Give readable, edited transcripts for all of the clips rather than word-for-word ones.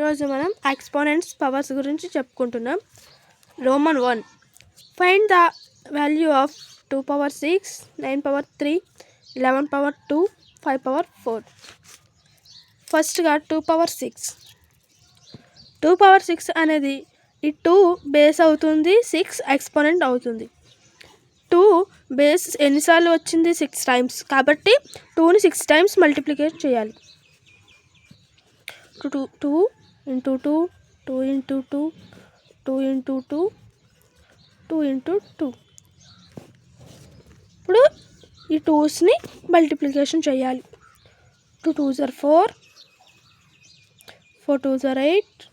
ఈరోజు మనం exponents powers గురించి చెప్పుకుంటున్నాం. Roman 1. Find the value of 2 power 6, 9 power 3, 11 power 2, 5 power 4. ఫస్ట్గా 2 power 6. 2 power 6 అనేది ఈ 2 బేస్ అవుతుంది, 6 ఎక్స్పోనెంట్ అవుతుంది. 2 బేస్ ఎన్నిసార్లు వచ్చింది? 6 times. కాబట్టి 2ని 6 times మల్టిప్లికేట్ చేయాలి. 2 into 2, 2 into 2, 2 into 2, 2 into 2. ఇప్పుడు ఈ 2స్ని మల్టిప్లికేషన్ చేయాలి. 2 2s are 4, 4 2s are 8,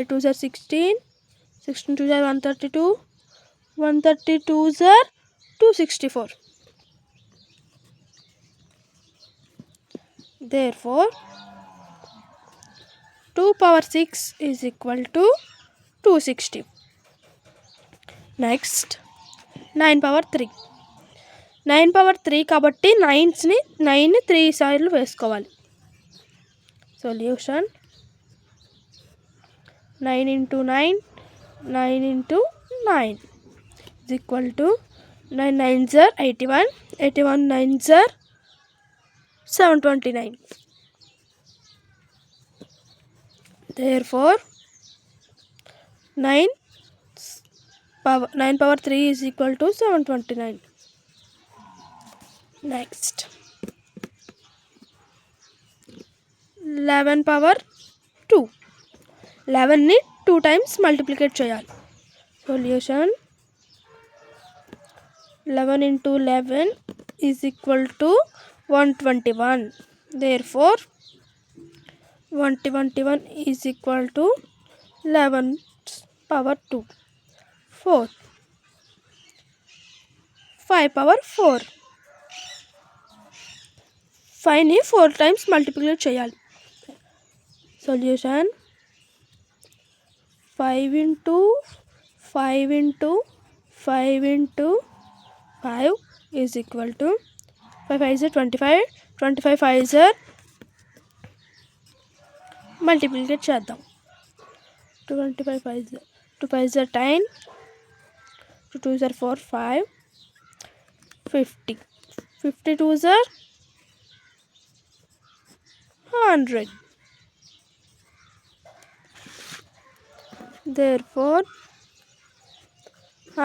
8 2s are 16, 16 2s are 132, 132s are 264. Therefore 2 power 6 is equal to 260. Next 9 power 3. 9 power 3 కాబట్టి 9ని 3 సార్లు వేసుకోవాలి. Solution 9 into 9, 9 into 9 is equal to 9 9s are 81, 81 9s are 729. Therefore 9 power 3 is equal to 729. Next 11 power 2. 11ని 2 times multiplicate చేయాలి. Solution 11 into 11 is equal to 121. Therefore 121 is equal to 11 power 2. 4. 5 power 4. 5ని 4 times multiplicate చేయాలి. Solution 5 into 5 into 5 into 5 is equal to 5 5 is 25, 25 5 is multiplicate చేద్దాం. 25 5 2 5 is 10, 2 2 is 4 5, 50, 52 is 100. Therefore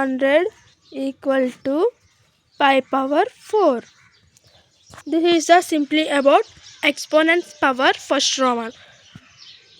100 equal to 5 power 4. This is simply about exponents power first Roman.